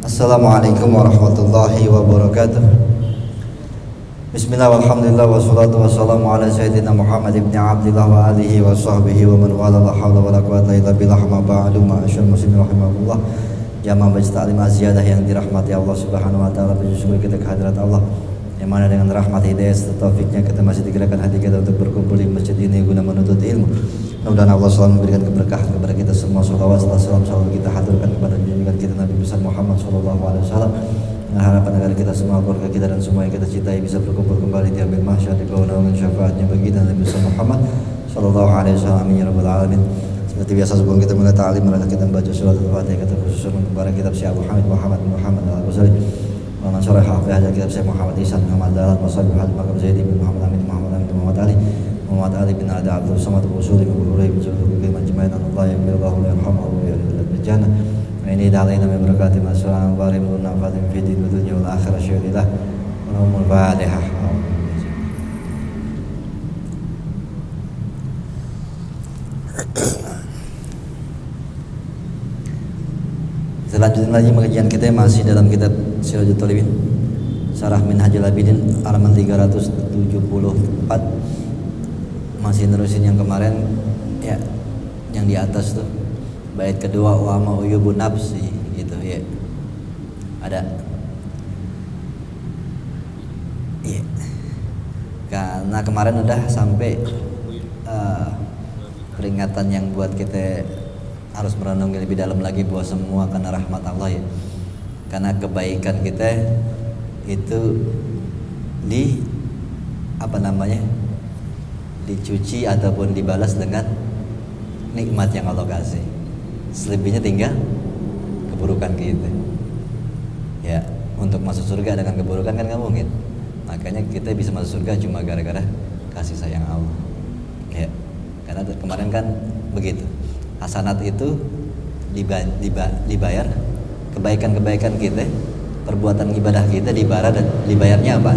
Assalamualaikum warahmatullahi wabarakatuh. Bismillah walhamdulillah wassalatu wassalamu ala sayyidina Muhammad ibn Abdillah wa alihi wa sahbihi wa man wala la hawla wa la quwwata illa billah ma ba'du ma'asyar muslimin rahimahullah. Jamaah majlis taklim aziyadah yang dirahmati Allah Subhanahu wa taala, bersyukur kita kehadirat Allah yang mana dengan rahmat hidayah serta taufiknya kita masih digerakkan hati kita untuk berkumpul di masjid ini guna menuntut ilmu. Mudah-mudahan Allah selalu memberikan keberkahan kepada kita semua. Salawat serta salam selalu kita haturkan kepada junjungan kita Nabi besar Muhammad sallallahu alaihi wasallam, dengan harapan agar kita semua, keluarga kita dan semua yang kita cintai bisa berkumpul kembali di yaumil mahsyar di bawah naungan syafaatnya baginda Nabi besar Muhammad sallallahu alaihi wasallam. Amin ya rabbal alamin. Seperti biasa sebelum kita mulai ta'lim, mari kita membaca surat Al-Fatihah. Kita khusus untuk para kitab Syekh Abu Hamid Muhammad Al-Ghazali, wa man syarah hafizah kitab Syekh Muhammad Ihsan Muhammad Dalat, wa sahbihi Makam Zaidi bin Muhammad Amin Muhammad Ali bin Ada Abdul Samad Usuli bin Hurairah bin Jabir bin Majma'in Allah ya mirallahu yarhamu wa yarhamul jannah. Wa ini da'alaina min barakati mas'alan wa barim lana fatim fi din dunya wal akhirah syairillah wa umul Fatihah. Selanjutnya lagi pengajian kita masih dalam kitab Sirajul Talibin Syarah Minhajul Abidin halaman 374. Masih nerusin yang kemarin ya, yang di atas tuh bait kedua wa ma uyubun nafsi gitu ya. Ada iya. Karena kemarin udah sampai peringatan yang buat kita harus merenungi lebih dalam lagi bahwa semua karena rahmat Allah ya. Karena kebaikan kita itu dicuci ataupun dibalas dengan nikmat yang Allah kasih. Selebihnya tinggal keburukan kita. Ya, untuk masuk surga dengan keburukan kan nggak mungkin. Makanya kita bisa masuk surga cuma gara-gara kasih sayang Allah. Ya, karena kemarin kan begitu. Hasanat itu dibayar, kebaikan-kebaikan kita, perbuatan ibadah kita dibayarnya apa?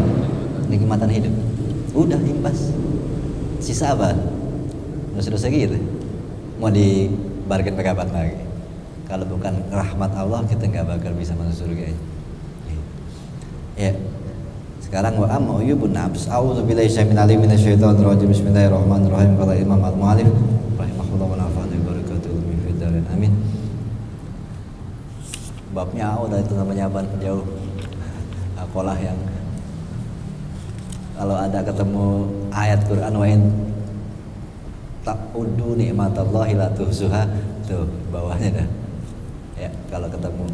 Nikmatan hidup. Udah imbas. Sisa apa? Dosa-dosa gitu. Mau dibargain pakai apa lagi? Kalau bukan rahmat Allah kita nggak bakal bisa masuk surga. Ya. Sekarang wa amma uyubun nafs. A'udzubillahi minasyaitonir rajim. Bismillahirrahmanirrahim. Qala Imam Al-Mu'allif rahimahullah wa nafa'ana bi barakatuh min fid darin. Amin. Babnya udah itu namanya apa? Jauh. Akolah yang kalau ada ketemu ayat Quran wa in ta'uddu ni'matallahi la tuhsuha, tuh bawahnya dah. Ya, kalau ketemu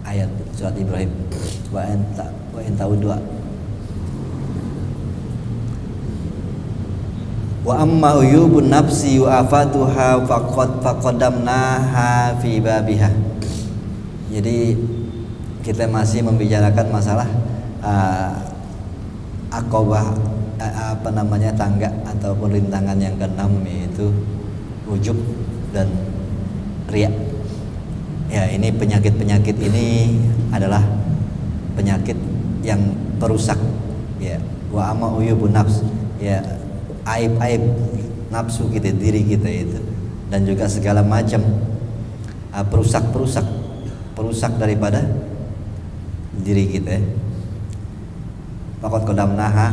ayat surat Ibrahim wa in ta'uddu wa amma uyubun nafsi wa afatuha faqaddamnaha fi babiha. Jadi kita masih membicarakan masalah aqabah tangga ataupun rintangan yang keenam, yaitu ujub dan riya. Ya, ini penyakit ini adalah penyakit yang perusak ya. Wa amma uyubun nafs ya, aib-aib nafsu kita, diri kita itu, dan juga segala macam perusak daripada diri kita. Faqad qadamnaha,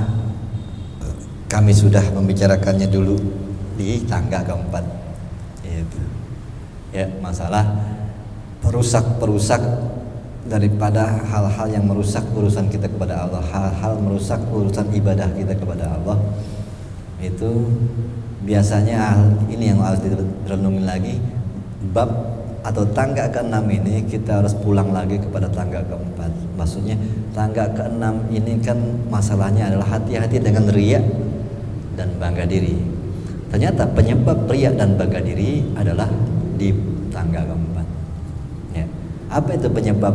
kami sudah membicarakannya dulu di tangga keempat. Itu ya, masalah perusak daripada hal-hal yang merusak urusan kita kepada Allah, hal-hal merusak urusan ibadah kita kepada Allah. Itu biasanya ini yang harus direnungi lagi. Bab atau tangga ke-6 ini kita harus pulang lagi kepada tangga ke-4. Maksudnya tangga ke-6 ini kan masalahnya adalah hati-hati dengan riya dan bangga diri. Ternyata penyebab riya dan bangga diri adalah di tangga ke-4 ya. Apa itu penyebab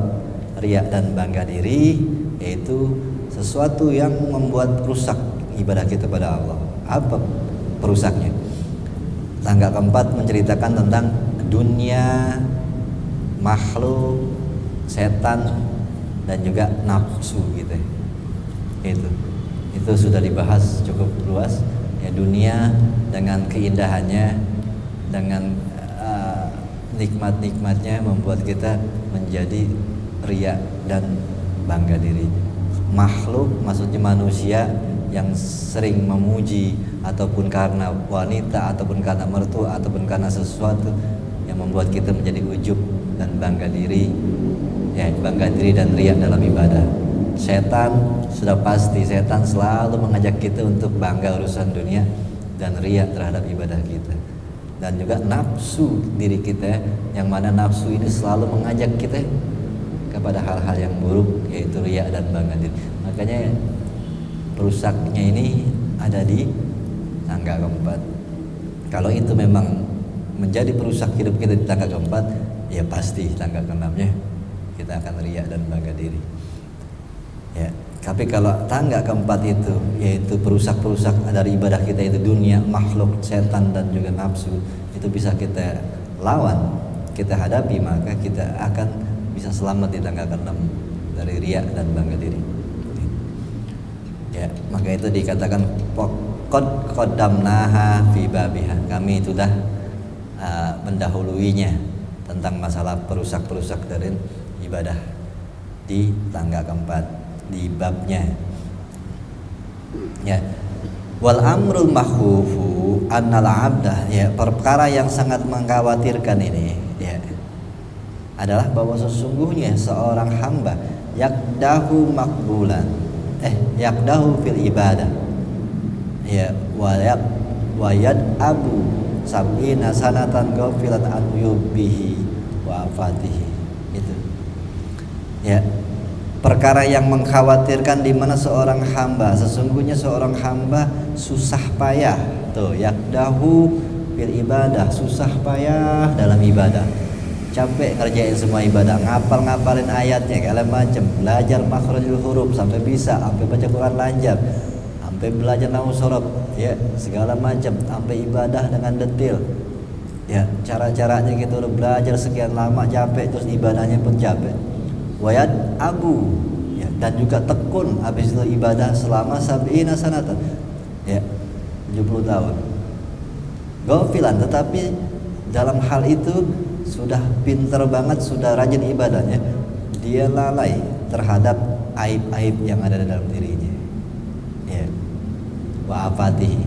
riya dan bangga diri? Yaitu sesuatu yang membuat rusak ibadah kita kepada Allah. Apa perusaknya? Tangga ke-4 menceritakan tentang dunia, makhluk, setan, dan juga nafsu gitu. Itu sudah dibahas cukup luas ya. Dunia dengan keindahannya, dengan nikmat-nikmatnya membuat kita menjadi riya dan bangga diri. Makhluk, maksudnya manusia yang sering memuji ataupun karena wanita ataupun karena mertua ataupun karena sesuatu yang membuat kita menjadi ujub dan bangga diri, ya bangga diri dan riya dalam ibadah. Setan sudah pasti, setan selalu mengajak kita untuk bangga urusan dunia dan riya terhadap ibadah kita. Dan juga nafsu diri kita, yang mana nafsu ini selalu mengajak kita kepada hal-hal yang buruk, yaitu riya dan bangga diri. Makanya perusaknya ini ada di tangga keempat. Kalau itu memang menjadi perusak hidup kita di tangga keempat, ya pasti tangga keenamnya kita akan riya dan bangga diri. Ya, tapi kalau tangga keempat itu, yaitu perusak-perusak dari ibadah kita, itu dunia, makhluk, setan dan juga nafsu, itu bisa kita lawan, kita hadapi, maka kita akan bisa selamat di tangga keenam dari riya dan bangga diri. Ya, maka itu dikatakan qad qaddamnaha fi babiha. Kami sudah mendahuluinya tentang masalah perusak-perusak dari ibadah di tangga keempat, di babnya. Ya, wal amrul makhufu annal abda, ya perkara yang sangat mengkhawatirkan ini, ya adalah bahwa sesungguhnya seorang hamba yakdahu makbulan, yakdahu fil ibadah, ya wayad abu sab'ina sanatan ghafilan an yubihi wa afatihi. Itu ya perkara yang mengkhawatirkan, di mana seorang hamba, sesungguhnya seorang hamba susah payah, tuh yakdahu fil ibadah, susah payah dalam ibadah, capek ngerjain semua ibadah, ngapalin ayatnya segala macam, belajar makhrajul huruf sampai bisa, sampai baca Quran lancar, sampai belajar nahwu shorof, ya segala macam, sampai ibadah dengan detail, ya cara-caranya gitu udah belajar sekian lama, capek, terus ibadahnya pun capek. Wayad abu, ya, dan juga tekun habis itu ibadah selama sab'ina sanatan, ya 70 tahun. Ghafilan, tetapi dalam hal itu sudah pinter banget, sudah rajin ibadahnya, dia lalai terhadap aib-aib yang ada dalam dirinya, ya wa afatihi,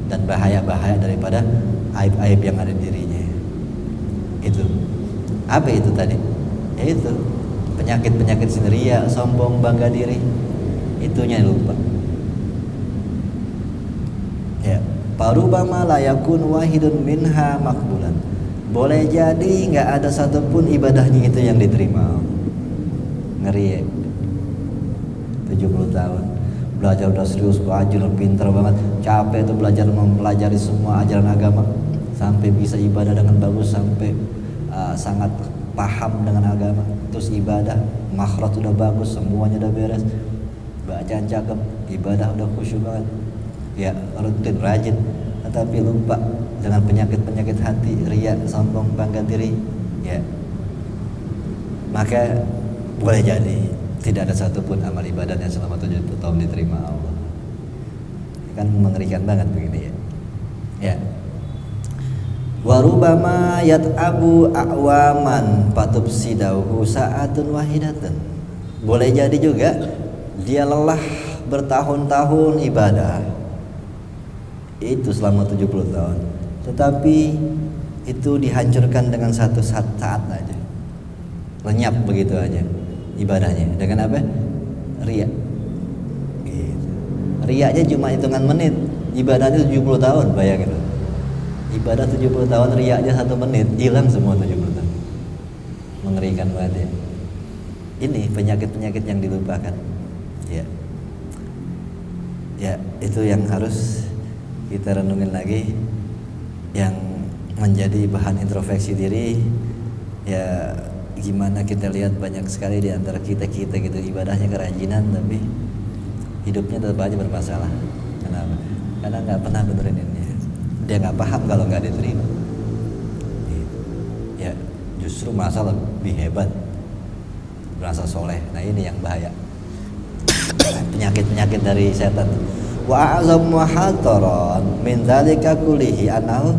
dan bahaya-bahaya daripada aib-aib yang ada di dirinya. Itu apa itu tadi? Yaitu penyakit-penyakit riya, sombong, bangga diri, itunya lupa. Ya, parubama la yakun wahidun minha makbulan. Boleh jadi nggak ada satupun ibadahnya itu yang diterima. Ngeri ya. 70 tahun belajar udah serius, rajin, pinter banget, capek tuh belajar mempelajari semua ajaran agama sampai bisa ibadah dengan bagus, sampai sangat paham dengan agama, terus ibadah makhraj udah bagus, semuanya udah beres, bacaan cakep, ibadah udah khusyuk banget, ya rutin rajin, tetapi lupa dengan penyakit-penyakit hati, riya, sombong, bangga diri, ya maka boleh jadi tidak ada satupun amal ibadahnya selama 70 tahun diterima Allah. Kan mengerikan banget begini ya. Ya. Warubama yat'abu a'waman fatubsidahu sa'atun wahidatun. Boleh jadi juga dia lelah bertahun-tahun ibadah, itu selama 70 tahun, tetapi itu dihancurkan dengan satu saat aja, lenyap begitu aja ibadahnya. Dengan apa? Riya gitu. Riyanya cuma hitungan menit, ibadahnya 70 tahun, bayangin. Ibadah 70 tahun, riyanya 1 menit, hilang semua 70 tahun. Mengerikan banget ya. Ini penyakit-penyakit yang dilupakan. Ya. Ya, itu yang harus kita renungin lagi, yang menjadi bahan introspeksi diri. Ya, gimana kita lihat banyak sekali di antara kita gitu, ibadahnya kerajinan tapi hidupnya tetap aja bermasalah. Kenapa? Karena nggak pernah benerin ini. Dia nggak paham kalau nggak diterima. Ya, justru merasa lebih hebat, merasa soleh. Nah ini yang bahaya, penyakit-penyakit dari setan. Wa a'zamu hataran min dzalika kullihi annahu,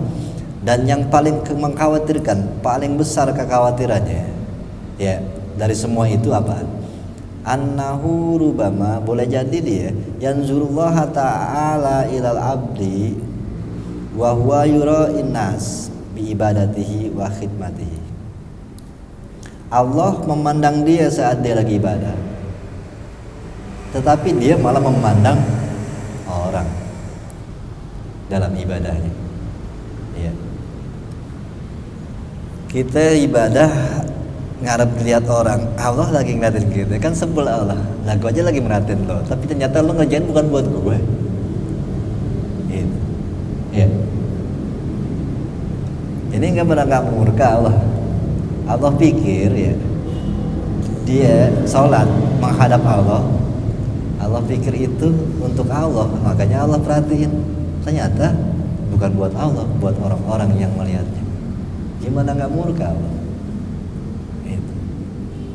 Dan yang paling mengkhawatirkan, paling besar kekhawatirannya, ya, dari semua itu apa? Annahu rubama, boleh jadi dia yanzurullaha ta'ala ilal abdi wa huwa yura'in nas bi ibadatihi wa khidmatihi. Allah memandang dia saat dia lagi ibadah, tetapi dia malah memandang orang dalam ibadahnya. Ya. Kita ibadah ngarep lihat orang, Allah lagi ngeliatin kita, kan sebel Allah. Lah gue aja lagi merhatiin lo, tapi ternyata lo ngerjain bukan buat gue. Gitu. Ya. Ini nggak murka Allah. Allah pikir ya, dia sholat menghadap Allah. Allah pikir itu untuk Allah, makanya Allah perhatiin. Ternyata bukan buat Allah, buat orang-orang yang melihatnya. Gimana nggak murka Allah?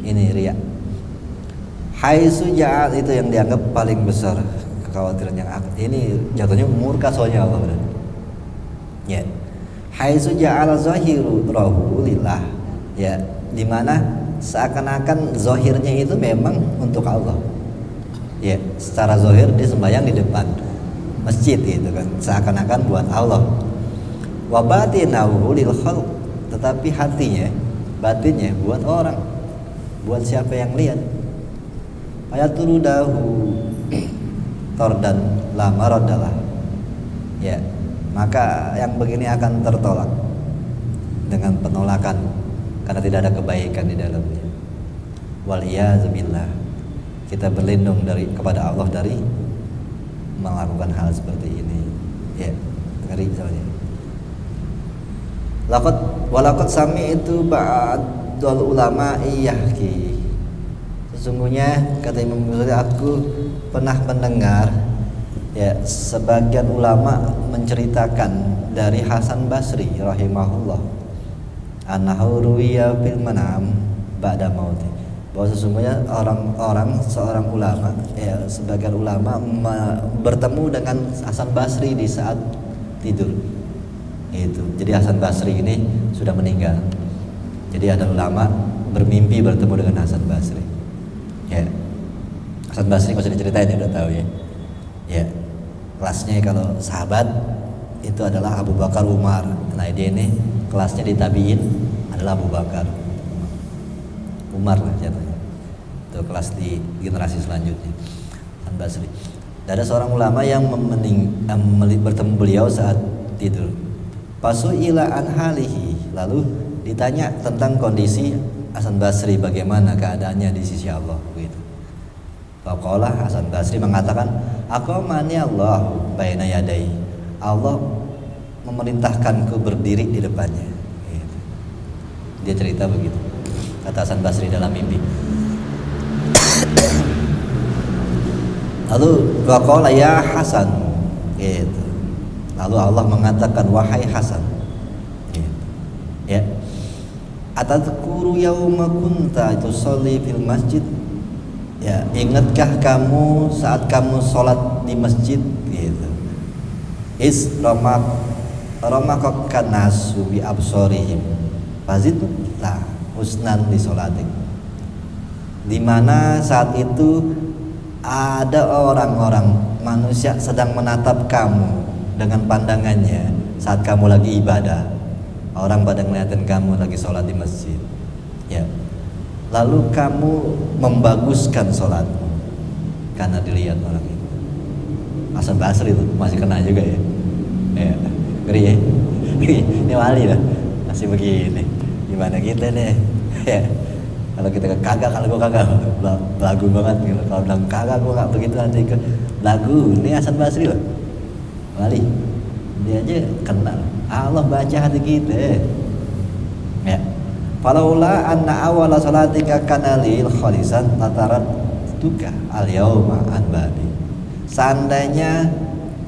Ini riya. Haitsu ja'al, itu yang dianggap paling besar kekhawatiran yang ini jatuhnya murka soalnya Allah berarti. Ya. Haitsu ja'al zahiru rahu lillah. Ya, di mana seakan-akan zahirnya itu memang untuk Allah. Ya, secara zahir dia sembahyang di depan masjid gitu kan, seakan-akan buat Allah. Wa batinahu lil khalq, tetapi hatinya, batinnya buat orang. Buat siapa yang lihat. Ayaturudahu tordan lama rodalah. Ya, maka yang begini akan tertolak dengan penolakan karena tidak ada kebaikan di dalamnya. Waliyazubillah. Kita berlindung kepada Allah dari melakukan hal seperti ini. Ya, ngeri soalnya. Walaqad sami itu ba'dul ulama iyahki. Sesungguhnya kata Imam Ghazali, aku pernah mendengar ya sebagian ulama menceritakan dari Hasan Basri rahimahullah, annahu ruwiya fil manam ba'da mauti, bahwa sesungguhnya seorang ulama ya, sebagian ulama bertemu dengan Hasan Basri di saat tidur. Itu. Jadi Hasan Basri ini sudah meninggal. Jadi ada ulama bermimpi bertemu dengan Hasan Basri. Ya. Hasan Basri masih diceritain ya, udah tahu ya. Ya. Kelasnya kalau sahabat itu adalah Abu Bakar, Umar. Nah, dia ini kelasnya di tabiin adalah Abu Bakar, Umar lah jatuhnya. Itu kelas di generasi selanjutnya. Hasan Basri. Dan ada seorang ulama yang bertemu beliau saat tidur. Pasu'ila an halihi, lalu ditanya tentang kondisi Hasan Basri, bagaimana keadaannya di sisi Allah gitu. Faqala, Hasan Basri mengatakan, aqamani Allah baina yadai, Allah memerintahkanku berdiri di depannya gitu. Dia cerita begitu, kata Hasan Basri dalam mimpi. Lalu faqala ya Hasan gitu. Lalu Allah mengatakan, wahai Hasan, ya, atadzkuru yauma kunta tusalli fil masjid, ya, ingatkah kamu saat kamu sholat di masjid gitu. Ramakaka nasu bi absorihim fazidta husnan li sholatik, di mana saat itu ada orang-orang manusia sedang menatap kamu dengan pandangannya saat kamu lagi ibadah. Orang pada ngeliatin kamu lagi sholat di masjid, ya. Lalu kamu membaguskan sholatmu karena dilihat orang itu. Hasan Basri itu masih kena juga ya. Ya, ngeri ya. Ini wali lah, masih begini. Gimana kita nih? Ya. Kalau kita kagak, kalau gue kagak, lagu banget gitu. Kalau bilang kagak, gue nggak begitu nanti ke lagu. Ini Hasan Basri loh. Wali, dia aja kenal. Allah baca hati kita. Ya. Falaula anna awala salatika kana lil khalisan latarat tuka al yauma an badi. Seandainya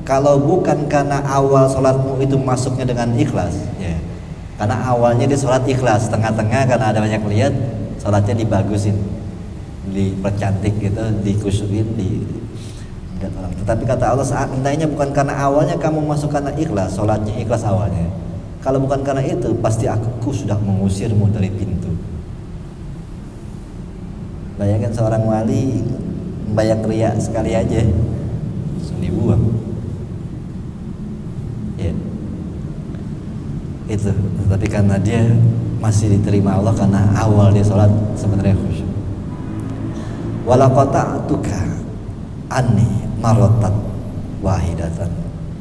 kalau bukan karena awal salatmu itu masuknya dengan ikhlas, ya. Karena awalnya dia salat ikhlas, tengah-tengah karena ada banyak lihat, salatnya dibagusin, dipercantik gitu, dikusuin, Tetapi kata Allah, seandainya bukan karena awalnya kamu masuk karena ikhlas, sholatnya ikhlas awalnya, Kalau bukan karena itu, pasti aku sudah mengusirmu dari pintu. Bayangkan seorang wali membayang riya sekali aja langsung dibuang. Ya. Itu, tapi karena dia masih diterima Allah karena awal dia sholat sebenarnya khusyuk. Wala qata'tuka anni marotat wahidatan,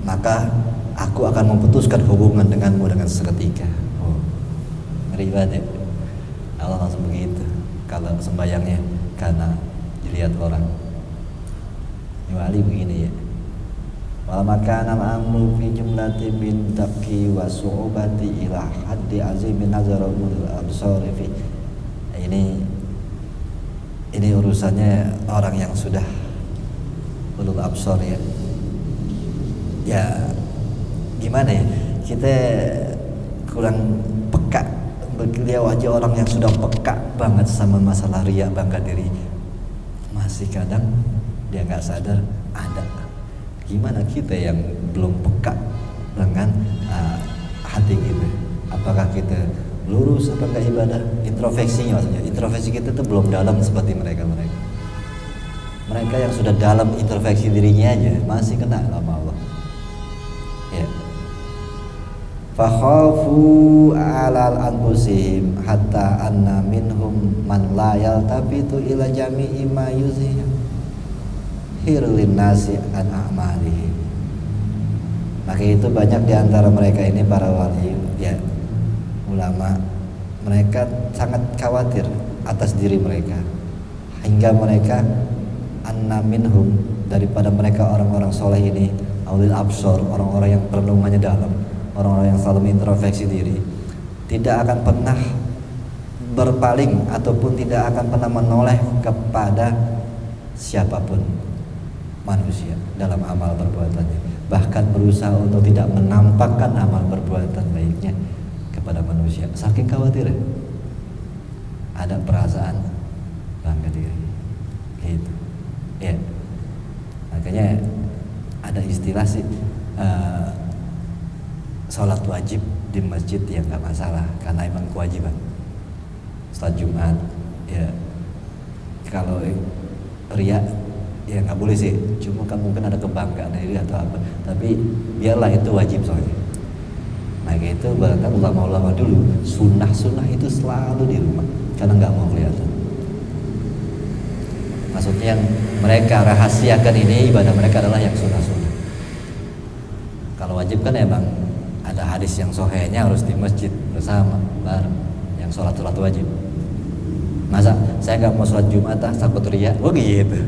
maka aku akan memutuskan hubungan denganmu dengan seketika. Oh, ngeri banget ya. Allah langsung begitu kalau sembayangnya karena dilihat orang. Ini wali begini ya. Wal makana al-amru fi jumlati bin taqi wa su'ubati ila haddi azimin nazarul absar fi. Ini urusannya orang yang sudah ulul absar ya. Ya gimana ya, kita kurang peka. Beliau aja orang yang sudah peka banget sama masalah riya, bangga diri, masih kadang dia nggak sadar ada. Gimana kita yang belum peka dengan hati kita? Apakah kita lurus apa enggak ibadah? Introspeksinya maksudnya, introspeksi kita tuh belum dalam seperti mereka. Mereka yang sudah dalam introspeksi dirinya aja masih kena sama Allah. Ya. Fakhafu alal anfusihim hatta anna minhum man la yaltafitu ila jami'i ma yuzhir hirlin nasi an a'malihim. Maka itu banyak di antara mereka ini para wali ya, ulama, mereka sangat khawatir atas diri mereka hingga mereka anna minhum, daripada mereka orang-orang soleh ini, aulil absor, orang-orang yang perenungannya dalam, orang-orang yang selalu introspeksi diri, tidak akan pernah berpaling ataupun tidak akan pernah menoleh kepada siapapun manusia dalam amal perbuatannya, bahkan berusaha untuk tidak menampakkan amal perbuatan baiknya kepada manusia, saking khawatir ada perasaan bangga diri gitu ya. Makanya ada istilah sih, sholat wajib di masjid ya nggak masalah karena emang kewajiban. Sholat Jumat ya, kalau riya ya nggak boleh sih, cuma kan mungkin ada kebanggaan diri atau apa, tapi biarlah itu wajib soalnya. Nah itu bahkan ulama-ulama dulu sunnah itu selalu di rumah karena nggak mau kelihatan. Maksudnya yang mereka rahasiakan ini ibadah mereka adalah yang sunnah. Kalau wajib kan emang ada hadis yang sahihnya harus di masjid bersama bareng, yang sholat wajib. Masa saya nggak mau sholat Jumat takut riya, oh gitu,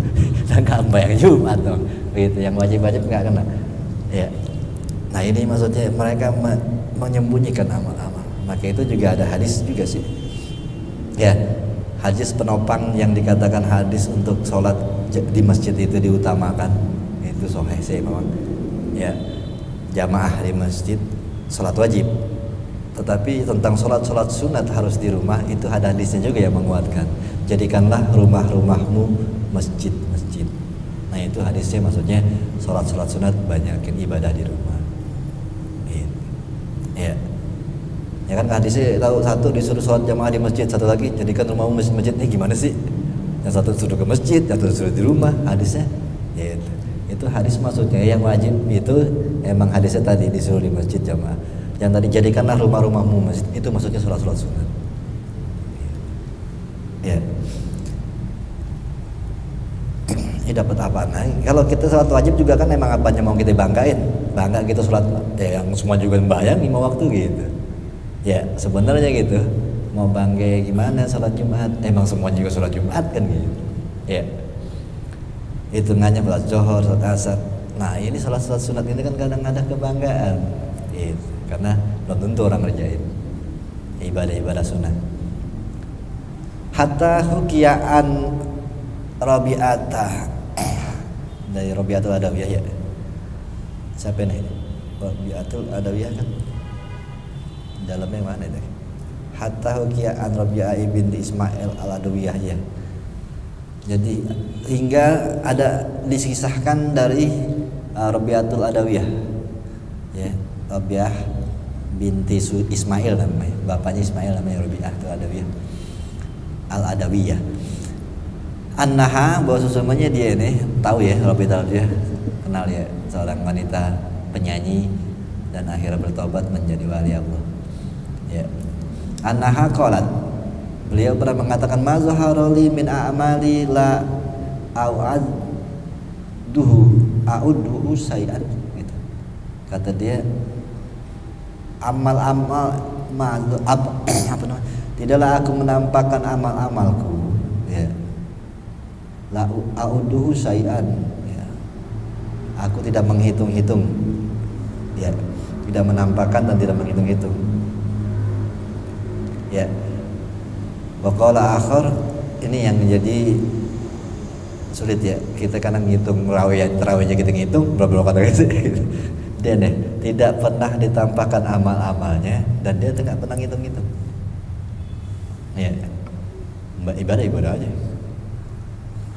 saya nggak bayang Jumat dong, gitu. Yang wajib nggak kena. Ya, nah ini maksudnya mereka menyembunyikan amal-amal. Maka itu juga ada hadis juga sih. Ya, hadis penopang yang dikatakan hadis untuk sholat di masjid itu diutamakan, itu sahih sih memang. Ya, jamaah di masjid sholat wajib. Tetapi tentang sholat sunat harus di rumah, itu ada hadisnya juga yang menguatkan. Jadikanlah rumah-rumahmu masjid. Nah itu hadisnya maksudnya sholat sunat banyakin ibadah di rumah. Ya, ya kan hadisnya tahu, satu disuruh sholat jamaah di masjid, satu lagi jadikan rumahmu masjid. Ini gimana sih? Yang satu suruh ke masjid, yang satu suruh di rumah. Hadisnya ya itu hadis maksudnya yang wajib itu emang hadisnya tadi disuruh di masjid jamaah. Yang tadi jadikanlah rumah-rumahmu masjid, itu maksudnya sholat sunat. Ya. Ini dapat apa? Nah, kalau kita sholat wajib juga kan emang apanya mau kita banggain, bangga gitu sholat ya, yang semua juga membayang 5 waktu gitu. Ya sebenarnya gitu, mau bangga gimana sholat Jumat? Emang semua juga sholat Jumat kan gitu. Ya. Hitungannya sholat Zuhur, sholat Asar. Nah ini sholat sunat ini kan kadang ada kebanggaan, gitu. Karena belum tentu orang ngerjain ibadah sunnah. Hatta hukiyaan Rabi'atah, dari Rabi'atul Adawiyah ya. Siapa nih? Rabi'atul Adawiyah kan? Dalamnya mana itu? Hatta hukiyaan Rabi'ah binti Ismail al-Adawiyah ya. Jadi hingga ada disisahkan dari Rabi'atul Adawiyah ya, Rabi'ah binti Ismail namanya, bapaknya Ismail namanya Rabi'ah itu Adawiyah, Al-Adawiyah. Annaha, bahwa sesungguhnya dia ini tahu ya, Rabi'ah dia kenal ya, seorang wanita penyanyi dan akhirnya bertobat menjadi wali Allah. Ya. Annaha qalat, beliau pernah mengatakan ma zaharali min a'mali la a'udduhu say'an gitu. Kata dia, amal-amal apa namanya? Tidaklah aku menampakkan amal-amalku ya. La a'udduhu say'an ya. Aku tidak menghitung-hitung. Ya, tidak menampakkan dan tidak menghitung-hitung. Ya. Wa qala akhar, ini yang menjadi sulit ya. Kita kadang ngitung tarawihnya kita ngitung berapa kata gitu. Dia nih tidak pernah ditampakkan amal-amalnya dan dia tidak pernah ngitung-ngitung. Ya. Ibadah aja.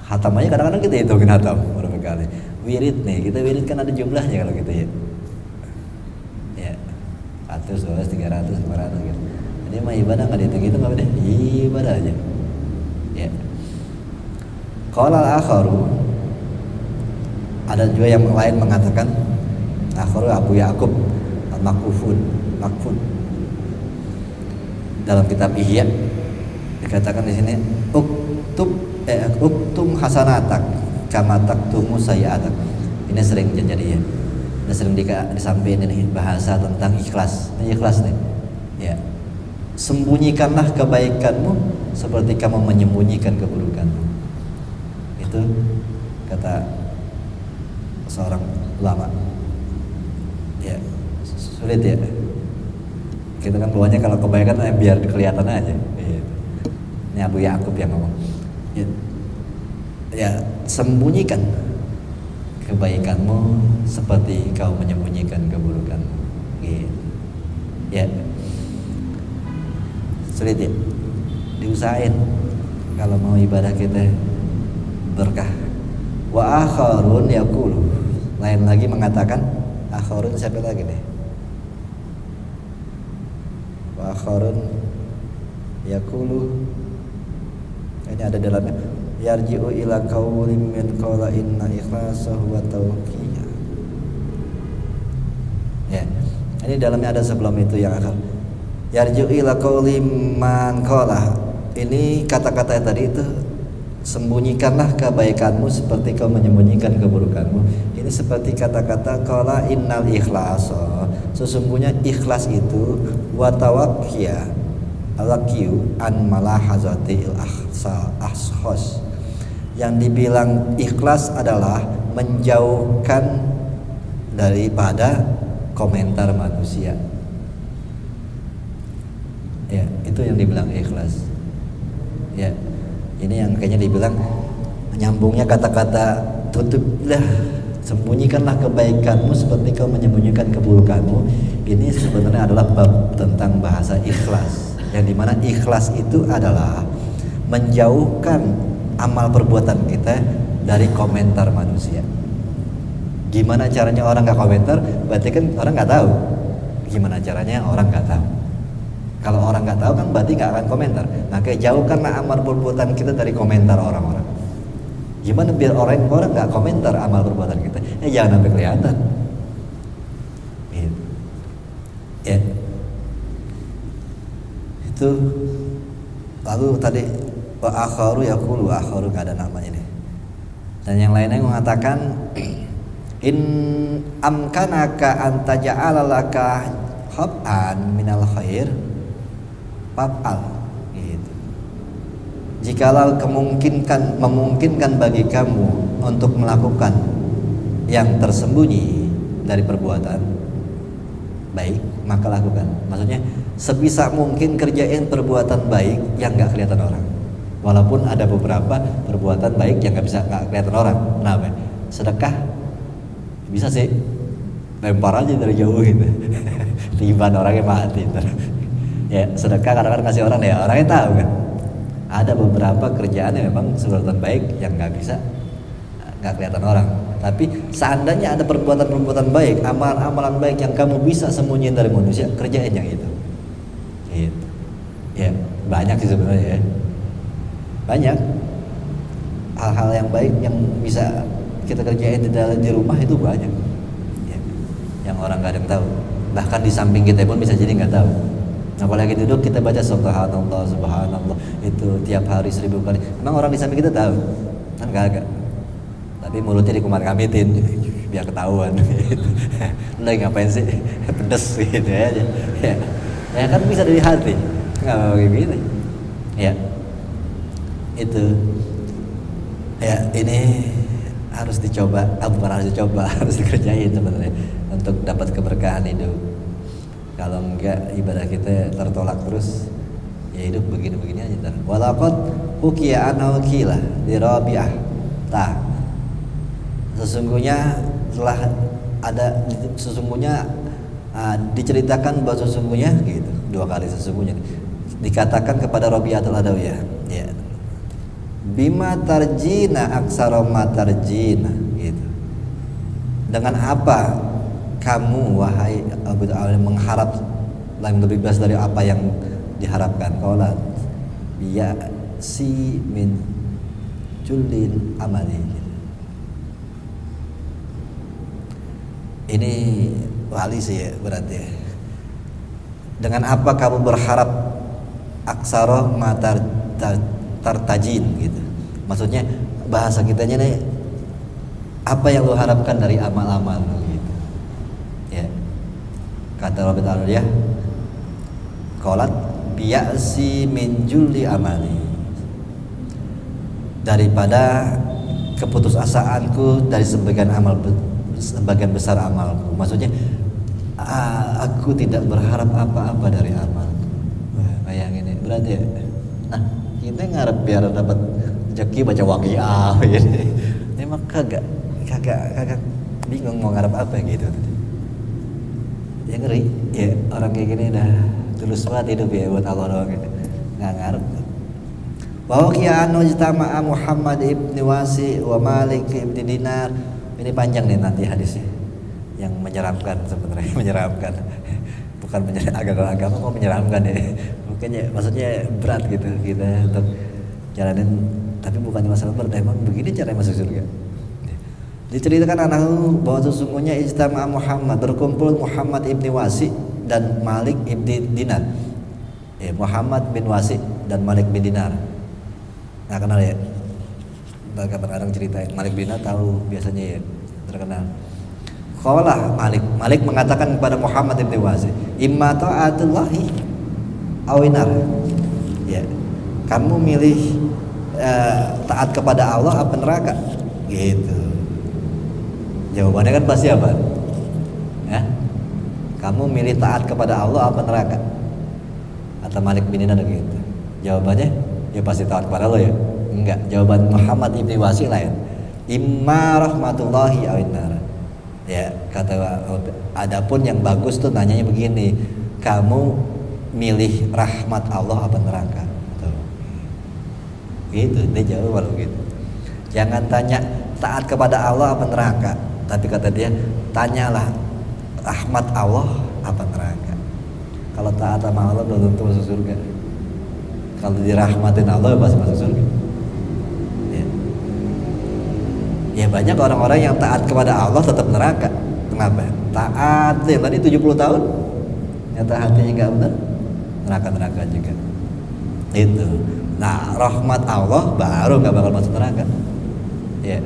Hatam aja kadang-kadang kita hitungin hatam berapa kali. Wirid nih, kita wirid kan ada jumlahnya kalau kita ya. Ya. 100, 200, 300, 500 gitu. Jadi mah ibadah enggak dihitung-hitung apa deh. Ibadah aja. Ya. Qala al-akharu, ada juga yang lain mengatakan akharu Abu Ya'qub al-Makfun dalam kitab Ihya dikatakan di sini uktum hasanatak kama taktumu sayiatak. Ini sering jadi ya. Ini sering disampaikan ini bahasa tentang ikhlas. Ini ikhlas nih. Ya. Sembunyikanlah kebaikanmu seperti kamu menyembunyikan keburukanmu. Itu kata seorang ulama. Ya, sulit ya. Kita kan bawanya kalau kebaikan biar kelihatan aja. Ini Abu Ya'qub yang ngomong. Ya, sembunyikan kebaikanmu seperti kau menyembunyikan keburukanmu. Gitu. Ya. Sulit ya. Diusahain kalau mau ibadah kita berkah. Wa akharun yaqulu, lain lagi mengatakan, akharun siapa lagi deh? Wa akharun yaqulu, ini ada dalamnya, yarji'u ila qawlin min qala inna ikhlasahu wa tawqiyah. Ya, ini dalamnya ada sebelum itu yang akan yarji'u ila qawlin man qala. Ini kata-kata tadi itu, sembunyikanlah kebaikanmu seperti kau menyembunyikan keburukanmu. Ini seperti kata-kata qala innal ikhlasa, sesungguhnya ikhlas itu wa tawaqqiya alaqiyu an malahazatil ashos. Yang dibilang ikhlas adalah menjauhkan daripada komentar manusia. Ya, itu yang dibilang ikhlas. Ya. Ini yang kayaknya dibilang nyambungnya kata-kata tutuplah, sembunyikanlah kebaikanmu seperti kau menyembunyikan keburukanmu. Ini sebenarnya adalah bab tentang bahasa ikhlas, yang dimana ikhlas itu adalah menjauhkan amal perbuatan kita dari komentar manusia. Gimana caranya orang gak komentar? Berarti kan orang gak tahu. Gimana caranya orang gak tahu? Kalau orang nggak tahu kan berarti nggak akan komentar. Maka jauhkanlah amal perbuatan kita dari komentar orang-orang. Gimana biar orang nggak komentar amal perbuatan kita? Jangan sampai kelihatan. Gitu. Ya. Itu. Lalu tadi wa akharu yaqulu, akharu nggak ada namanya nih. Dan yang lainnya mengatakan in amkanaka an taj'ala laka hab'an minal khair fa'al gitu. Jikalau memungkinkan bagi kamu untuk melakukan yang tersembunyi dari perbuatan baik, maka lakukan. Maksudnya sebisa mungkin kerjain perbuatan baik yang nggak kelihatan orang. Walaupun ada beberapa perbuatan baik yang nggak kelihatan orang. Kenapa? Sedekah bisa sih, lempar aja dari jauh gitu. Tiban orangnya mati. Ya, sedekah kadang-kadang kasih orang ya, orangnya tahu kan. Ada beberapa kerjaan yang memang perbuatan baik yang nggak kelihatan orang. Tapi seandainya ada perbuatan-perbuatan baik, amalan-amalan baik yang kamu bisa sembunyiin dari manusia, kerjain yang itu. Gitu. Ya, banyak sih sebenarnya ya. Banyak hal-hal yang baik yang bisa kita kerjain di rumah itu banyak. Ya. Yang orang nggak ada yang tahu. Bahkan di samping kita pun bisa jadi nggak tahu. Apalagi duduk kita baca subhanallah, subhanallah itu tiap hari 1000 kali. Emang orang di samping kita tahu? Kan kagak. Tapi mulutnya dikumar-kamitin biar ketahuan. Lu lagi ngapain sih? Pedes gitu aja. Ya kan bisa dari hati. Nggak begitu. Ya. Itu. Ya ini harus dicoba. Bukan harus dicoba, harus dikerjain sebenarnya untuk dapat keberkahan hidup. Kalau enggak ibadah kita tertolak terus, ya hidup begini-begini aja ntar. Walaqad hukiya anhu qila di Rabi'ah. Sesungguhnya telah ada diceritakan bahwa sesungguhnya gitu, 2 kali sesungguhnya dikatakan kepada Rabi'atul Adawiyah, ya. Bima tarjina aksara ma tarjina gitu. Dengan apa kamu wahai Abu Ta'ala mengharap yang lebih besar dari apa yang diharapkan? Qalat ya si min julil amali. Ini wali sih ya berarti ya. Dengan apa kamu berharap aksara matar tartajin gitu. Maksudnya bahasa kitanya nih, apa yang lo harapkan dari amal-amal gitu. Ya. Kata Rabi Ta'ala ya, qalat bi'asi min julli amali. Daripada keputusasaanku dari sebagian besar amalku. Maksudnya aku tidak berharap apa-apa dari amalku. Bayangin ya, berarti ya. Nah, kita ngarep biar dapat rezeki baca waqiah gitu. Ini mah kagak bingung mau ngarep apa gitu. Ya ngeri, ya orang kayak gini dah tulus banget hidup ya buat Allah doang gitu. Nggak ngarep. Wa waqi'a anu ijtama'a Muhammad ibni Wasi wa Malik ibni Dinar. Ini panjang nih nanti hadisnya, yang menyeramkan sebenarnya, menyeramkan. Bukan agama kok menyeramkan ya. Bukannya, maksudnya berat gitu kita untuk jalanin. Tapi bukannya masalah berat, emang begini cara masuk surga. Diceritakan anakku bahwa sesungguhnya ijtama'a Muhammad, berkumpul Muhammad ibni Wasi dan Malik ibni Dinar. Muhammad bin Wasi dan Malik bin Dinar. Nggak kenal ya? Kadang-kadang ceritain Malik bin Dinar tahu biasanya ya, terkenal. Qala Malik mengatakan kepada Muhammad ibn Wasi, imma ta'atullahi awinar. Ya, kamu milih taat kepada Allah apa neraka? Gitu. Jawabannya kan pasti apa? Ya? Kamu milih taat kepada Allah apa neraka? Atau Malik bin Dinar gitu. Jawabannya ya pasti taat kepada Allah ya. Enggak, jawaban Muhammad ibn Wasi lain. Imma rahmatullahi awinar. Ya, kata adapun yang bagus tuh nanyanya begini, kamu milih rahmat Allah apa neraka? Tuh. Gitu, dia jawab kalau gitu. Jangan tanya taat kepada Allah apa neraka, tapi kata dia, tanyalah rahmat Allah apa neraka. Kalau taat sama Allah belum tentu masuk surga. Kalau dirahmatin Allah pasti masuk surga. Ya banyak orang-orang yang taat kepada Allah tetap neraka. Kenapa? Taat yang tadi 70 tahun nyata hatinya nggak benar, neraka juga. Itu. Nah, rahmat Allah baru nggak bakal masuk neraka. Ya.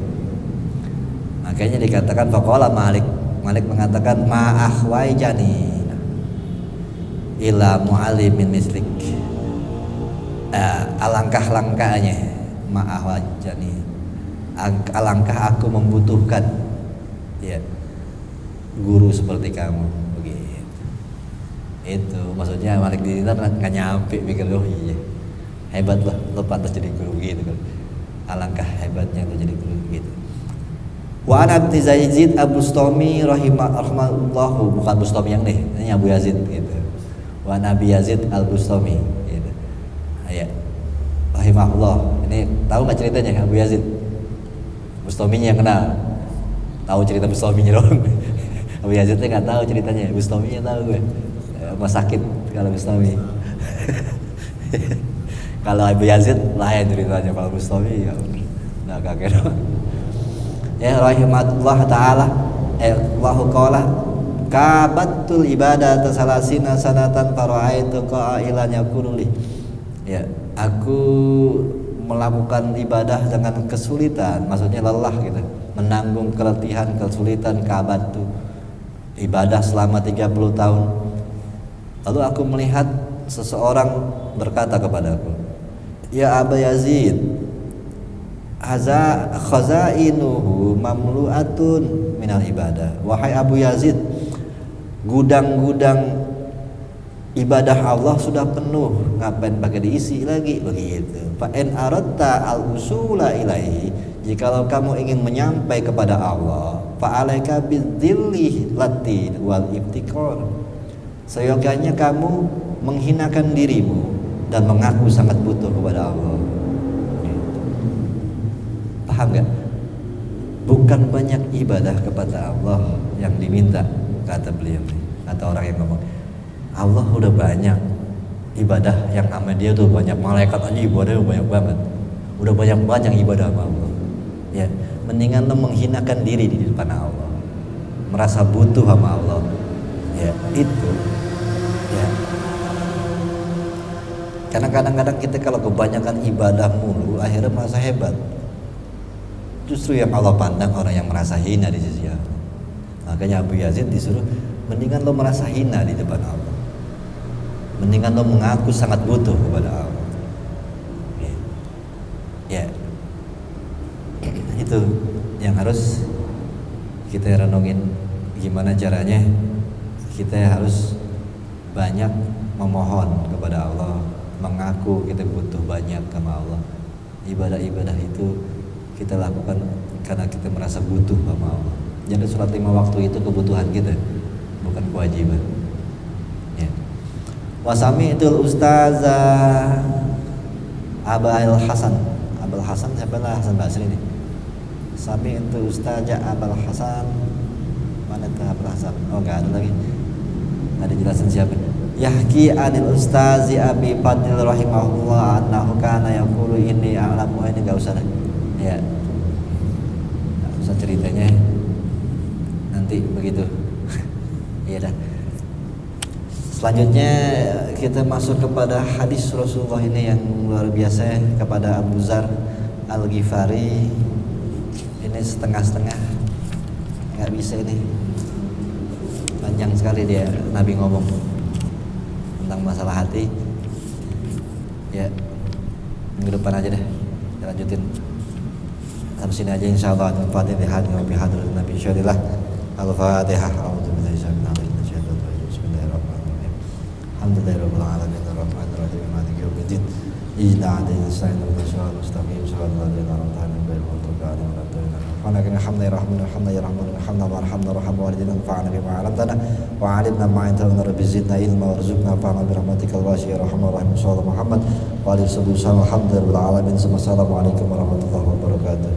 Makanya dikatakan faqala Malik mengatakan ma'ahwaijani ila mu'allimin mislik. Alangkah langkahnya ma'ahwaijani. Alangkah aku membutuhkan ya guru seperti kamu begitu. Itu maksudnya Malik bin Dinar nggak nyampe pikir iya hebat lah lo pantas jadi guru gitu kan. Alangkah hebatnya lo jadi guru gitu. Wa ana Abdi Zaid Al-Bustami rahimahullahu, bukan Bustami yang nih, ini Abu Yazid gitu. Wa Nabi Yazid Al-Bustami gitu. Ya. Rahimahullah. Ini tahu nggak ceritanya Abu Yazid? Bustaminya yang kenal. tahu cerita Bustaminya doang. Abu Yazid nggak tahu ceritanya, Bustaminya tahu gue. Rumah sakit kalau Bustami. Kalau Abu Yazid lain ceritanya, kalau Bustami ya udah kakek doang. Ya rahimahullah taala, Allahu qala kabatul ibadah salasina sanatan fara'aitu qailan yaqulu li. Ya, aku melakukan ibadah dengan kesulitan, maksudnya lelah gitu, menanggung keletihan, kesulitan kabatu ibadah selama 30 tahun. Lalu aku melihat seseorang berkata kepadaku, ya Aba Yazid, khazainuhu mamlu'atun minal ibadah. Wahai Abu Yazid, gudang-gudang ibadah Allah sudah penuh, ngapain pakai diisi lagi begitu. Fa in aradta al-usula ilaihi, jikalau kamu ingin menyampai kepada Allah, fa alaika bidzilli latin wal ibtikar. Seyogyanya kamu menghinakan dirimu dan mengaku sangat butuh kepada Allah. Paham gak? Bukan banyak ibadah kepada Allah yang diminta, kata beliau, kata orang yang ngomong. Allah udah banyak ibadah yang sama dia tuh banyak, malaikat aja ibadahnya banyak banget, udah banyak ibadah sama Allah. Ya, mendingan lo menghinakan diri di depan Allah, merasa butuh sama Allah. Ya, itu. Ya. Karena kadang-kadang kita kalau kebanyakan ibadah mulu, akhirnya merasa hebat. Justru yang Allah pandang orang yang merasa hina di sisi Allah. Makanya Abu Yazid disuruh mendingan lo merasa hina di depan Allah, mendingan lo mengaku sangat butuh kepada Allah. Ya, itu yang harus kita renungin, gimana caranya kita harus banyak memohon kepada Allah, mengaku kita butuh banyak sama Allah. Ibadah-ibadah itu kita lakukan karena kita merasa butuh sama Allah. Jadi sholat 5 waktu itu kebutuhan kita, bukan kewajiban. Ya. Wasami itu Ustazah Abul Hasan. Abul Hasan siapa lah? Hasan Basri ini. Sami itu Ustazah Abul Hasan. Mana itu Abul Hasan? Oh nggak ada lagi. Ada jelasan siapa? Yahki anil Ustazi Abi Fadil rahimahullah annahu kana yaqulu inni a'lamu. Ini nggak usah dah. Ya. Nggak usah ceritanya. Nanti begitu. Iya dah. Selanjutnya kita masuk kepada hadis Rasulullah ini yang luar biasa, kepada Abu Dzar Al-Ghifari. Ini setengah-setengah, nggak bisa ini, panjang sekali dia Nabi ngomong tentang masalah hati. Ya, minggu depan aja deh kita lanjutin sampai sini aja insyaallah. Al-Fatihah wa bihadratin Nabi syadillah. Al-Fatihah. Alhamdulillahirabbil alamin arrahmanir rahim maliki yaumiddin iyyaka na'budu wa iyyaka nasta'in mustaqim shiratal ladzina an'amta 'alaihim ghairil maghdubi 'alaihim waladdallin. Walakina hamdan yarhamuna hamdan yarhamuna hamdan warhamna rahman walidina fa'alna bima 'allamtana wa 'alimna ma anzalna rabbi zidna ilma warzuqna fa'alna bi rahmatikal wasi'ir rahman rahim sallallahu Muhammad wa alihi wasallam. Alhamdulillahirabbil alamin. Assalamualaikum warahmatullahi wabarakatuh.